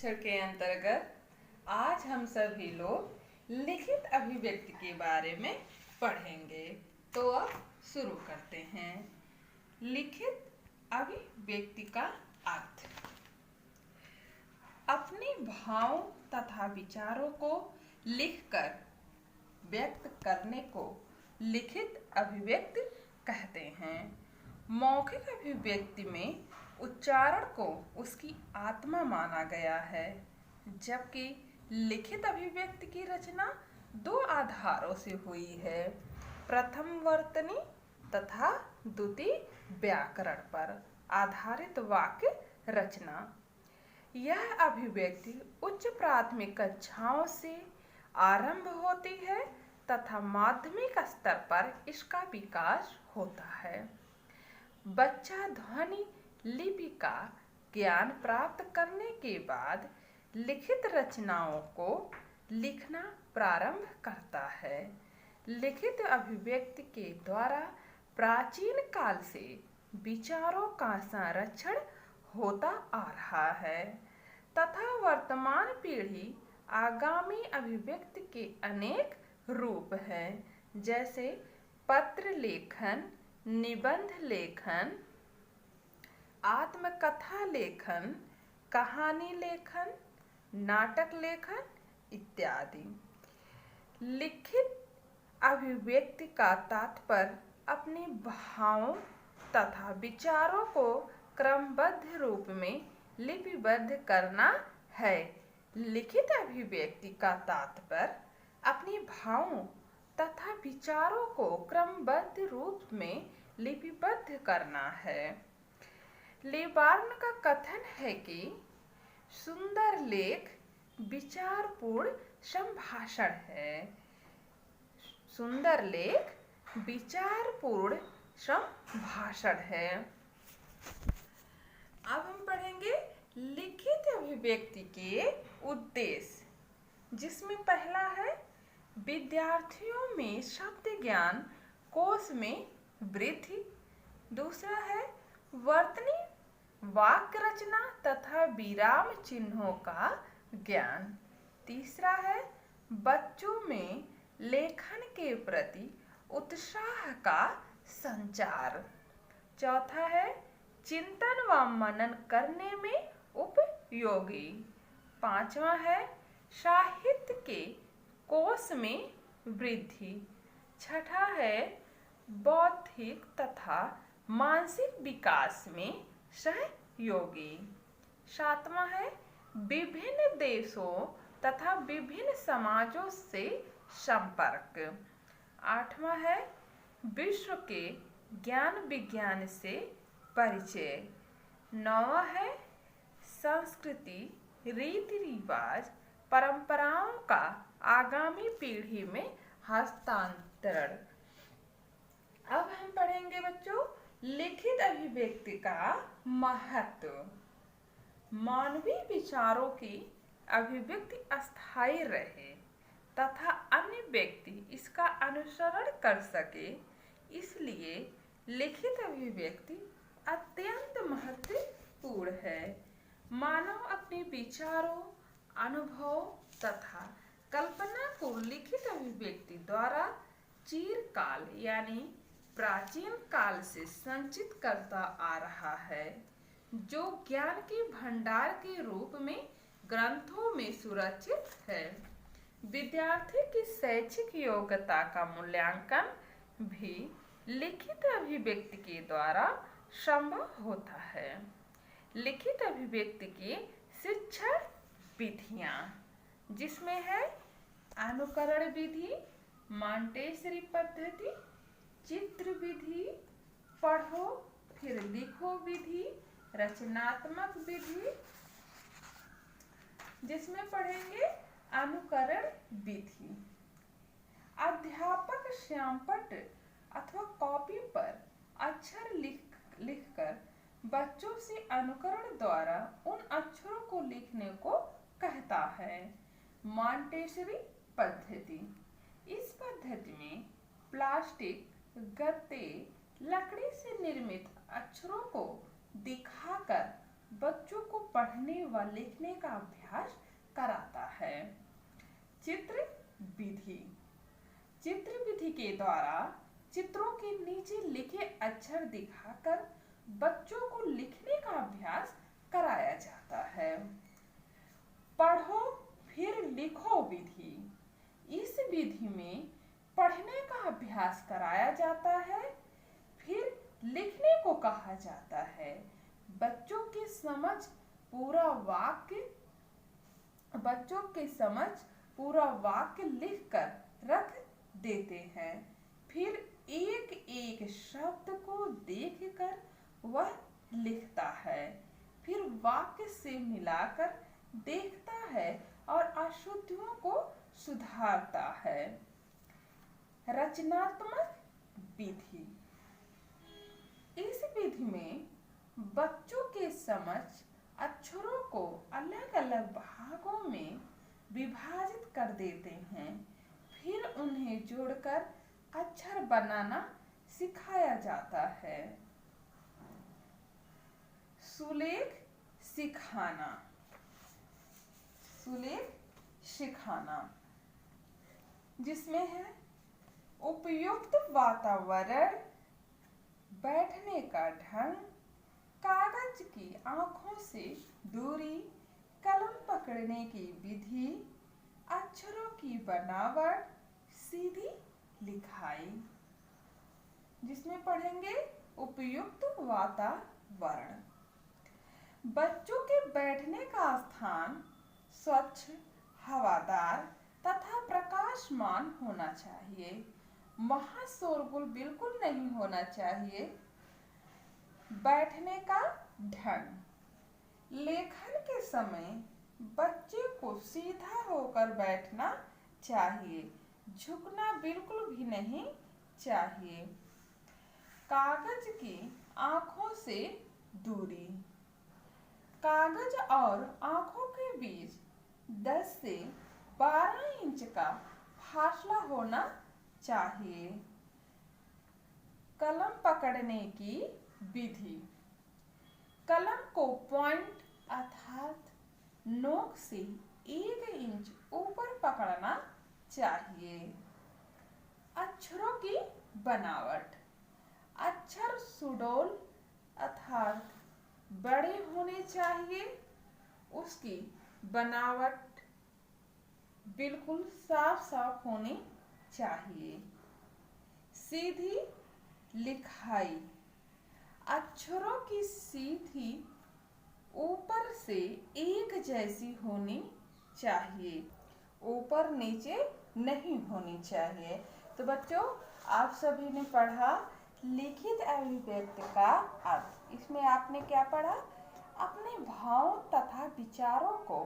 शिक्षण के अंतर्गत आज हम सभी लोग लिखित अभिव्यक्ति के बारे में पढ़ेंगे। तो अब शुरू करते हैं। लिखित अभिव्यक्ति का अर्थ अपने भावों तथा विचारों को लिखकर व्यक्त करने को लिखित अभिव्यक्ति कहते हैं। मौखिक अभिव्यक्ति में उच्चारण को उसकी आत्मा माना गया है, जबकि लिखित अभिव्यक्ति की रचना दो आधारों से हुई है, प्रथम वर्तनी तथा द्वितीय व्याकरण पर आधारित वाक्य रचना। यह अभिव्यक्ति उच्च प्राथमिक कक्षाओं से आरंभ होती है तथा माध्यमिक स्तर पर इसका विकास होता है। बच्चा ध्वनि लिपि का ज्ञान प्राप्त करने के बाद लिखित रचनाओं को लिखना प्रारंभ करता है। लिखित अभिव्यक्ति के द्वारा प्राचीन काल से विचारों का संरक्षण होता आ रहा है तथा वर्तमान पीढ़ी आगामी अभिव्यक्ति के अनेक रूप हैं, जैसे पत्र लेखन, निबंध लेखन, आत्मकथा लेखन, कहानी लेखन, नाटक लेखन इत्यादि। लिखित अभिव्यक्ति का तात्पर्य अपने भावों तथा विचारों को क्रमबद्ध रूप में लिपिबद्ध करना है। लिखित अभिव्यक्ति का तात्पर्य अपने भावों तथा विचारों को क्रमबद्ध रूप में लिपिबद्ध करना है। लेबार्न का कथन है कि सुंदर लेख विचारपूर्ण संभाषण है। सुंदर लेख विचारपूर्ण संभाषण है। अब हम पढ़ेंगे लिखित अभिव्यक्ति के उद्देश्य, जिसमें पहला है विद्यार्थियों में शब्द ज्ञान कोश में वृद्धि। दूसरा है वर्तनी वाक्य रचना तथा विराम चिन्हों का ज्ञान। तीसरा है बच्चों में लेखन के प्रति उत्साह का संचार। चौथा है चिंतन व मनन करने में उपयोगी। पांचवा है साहित्य के कोश में वृद्धि। छठा है बौद्धिक तथा मानसिक विकास में सहयोगी। सातवां है विभिन्न देशों तथा विभिन्न समाजों से संपर्क। आठवां है विश्व के ज्ञान विज्ञान से परिचय। नौवां है संस्कृति, रीति रिवाज, परंपराओं का आगामी पीढ़ी में हस्तांतरण। अब हम पढ़ेंगे बच्चों लिखित अभिव्यक्ति का महत्व। मानवीय विचारों की अभिव्यक्ति अस्थायी रहे तथा अन्य व्यक्ति इसका अनुसरण कर सके, इसलिए लिखित अभिव्यक्ति अत्यंत महत्वपूर्ण है। मानव अपने विचारों, अनुभव तथा कल्पना को लिखित अभिव्यक्ति द्वारा चिरकाल यानी प्राचीन काल से संचित करता आ रहा है, जो ज्ञान के भंडार के रूप में ग्रंथों में सुरक्षित है। विद्यार्थी की शैक्षिक योग्यता का मूल्यांकन भी लिखित अभिव्यक्ति के द्वारा संभव होता है। लिखित अभिव्यक्ति की शिक्षण विधियां, जिसमें है अनुकरण विधि, मॉन्टेसरी पद्धति, चित्र विधि, पढ़ो फिर लिखो विधि, रचनात्मक विधि। जिसमें पढ़ेंगे अनुकरण विधि। अध्यापक श्यामपट्ट अथवा कॉपी पर अक्षर लिखकर बच्चों से अनुकरण द्वारा उन अक्षरों को लिखने को कहता है। मॉन्टेसरी पद्धति। इस पद्धति में प्लास्टिक, गत्ते, लकड़ी से निर्मित अक्षरों को दिखाकर बच्चों को पढ़ने व लिखने का अभ्यास कराता है। चित्र विधि। चित्र विधि के द्वारा चित्रों के नीचे लिखे अक्षर दिखाकर बच्चों को लिखने का अभ्यास कराया जाता है। पढ़ो फिर लिखो विधि। इस विधि में पढ़ने का अभ्यास कराया जाता है, फिर लिखने को कहा जाता है। बच्चों के समझ पूरा वाक्य लिखकर रख देते हैं, फिर एक एक शब्द को देखकर वह लिखता है, फिर वाक्य से मिलाकर देखता है और अशुद्धियों को सुधारता है। रचनात्मक विधि। इस विधि में बच्चों के समझ अक्षरों को अलग अलग भागों में विभाजित कर देते हैं, फिर उन्हें जोड़कर अक्षर बनाना सिखाया जाता है। सुलेख सिखाना जिसमें है उपयुक्त वातावरण, बैठने का ढंग, कागज की आंखों से दूरी, कलम पकड़ने की विधि, अक्षरों की बनावट, सीधी लिखाई। जिसमें पढ़ेंगे उपयुक्त वातावरण। बच्चों के बैठने का स्थान स्वच्छ, हवादार तथा प्रकाशमान होना चाहिए। वहां शोरगुल बिल्कुल नहीं होना चाहिए। बैठने का ढंग। लेखन के समय बच्चे को सीधा होकर बैठना चाहिए, झुकना बिल्कुल भी नहीं चाहिए। कागज की आंखों से दूरी। कागज और आंखों के बीच 10 से 12 इंच का फासला होना चाहिए। कलम पकड़ने की विधि। कलम को पॉइंट अर्थात नोक से 1 इंच ऊपर पकड़ना चाहिए। अक्षरों की बनावट। अक्षर सुडौल अर्थात बड़े होने चाहिए। उसकी बनावट बिल्कुल साफ साफ होनी चाहिए। सीधी लिखाई। अक्षरों की सीधी ऊपर से एक जैसी होनी चाहिए, ऊपर नीचे नहीं होनी चाहिए। तो बच्चों, आप सभी ने पढ़ा लिखित अभिव्यक्ति का अर्थ। इसमें आपने क्या पढ़ा? अपने भावों तथा विचारों को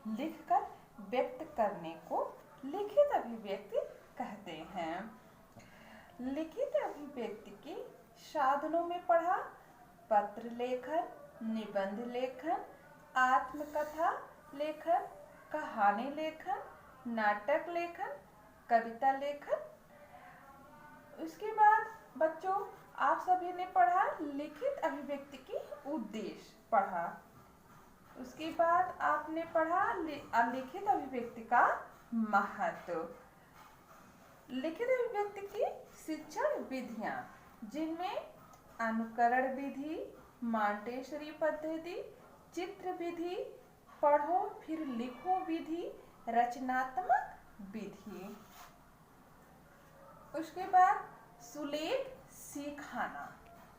लिखकर व्यक्त करने को लिखित अभिव्यक्ति कहते हैं। लिखित अभिव्यक्ति के साधनों में पढ़ा पत्र लेखन, निबंध लेखन, आत्मकथा लेखन, कहानी लेखन, नाटक लेखन, कविता लेखन। उसके बाद बच्चों, आप सभी ने पढ़ा लिखित अभिव्यक्ति की उद्देश्य पढ़ा। उसके बाद आपने पढ़ा लिखित अभिव्यक्ति का महत्व। लिखित अभिव्यक्ति की शिक्षण विधियां, जिनमें अनुकरण विधि, मॉन्टेसरी पद्धति, चित्र विधि, पढ़ो फिर लिखो विधि, रचनात्मक विधि। उसके बाद सुलेख सिखाना।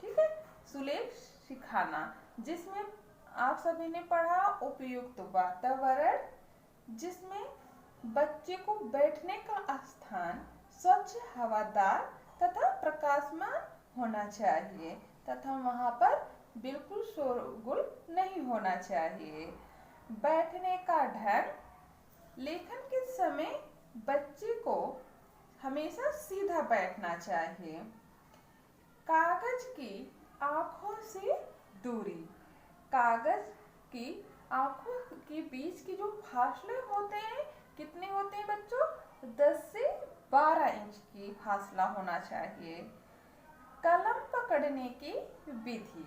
ठीक है, सुलेख सिखाना जिसमें आप सभी ने पढ़ा उपयुक्त वातावरण, जिसमें बच्चे को बैठने का स्थान स्वच्छ, हवादार तथा प्रकाशमान होना चाहिए तथा वहां पर बिल्कुल शोरगुल नहीं होना चाहिए। बैठने का ढंग, लेखन के समय बच्चे को हमेशा सीधा बैठना चाहिए। कागज की आंखों से दूरी। कागज की आंखों के बीच की जो फासले होते हैं, कितने होते हैं बच्चों? 10 से 12 इंच की फासला होना चाहिए। कलम पकड़ने की विधि।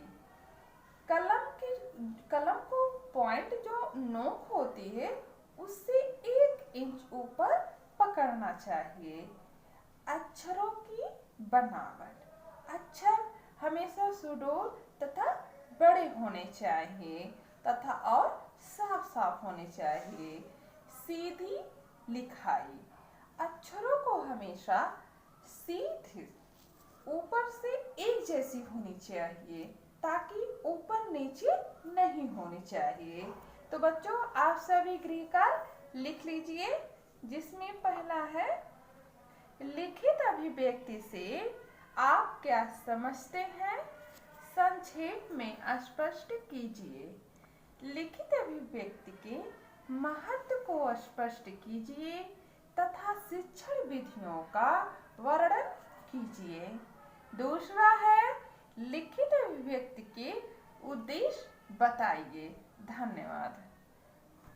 कलम को पॉइंट जो नोक होती है उससे 1 इंच ऊपर पकड़ना चाहिए। अक्षरों की बनावट। अक्षर हमेशा सुडौल तथा बड़े होने चाहिए तथा और साफ साफ होने चाहिए। सीधी लिखाई। अक्षरों को हमेशा सीधी ऊपर से एक जैसी होनी चाहिए ताकि ऊपर नीचे नहीं होनी चाहिए। तो बच्चों आप सभी गृहकार्य लिख लीजिए, जिसमें पहला है लिखित अभिव्यक्ति से आप क्या समझते हैं, संक्षेप में स्पष्ट कीजिए। लिखित अभिव्यक्ति के महत्व को स्पष्ट कीजिए तथा शिक्षण विधियों का वर्णन कीजिए। दूसरा है लिखित अभिव्यक्ति के उद्देश्य बताइए। धन्यवाद।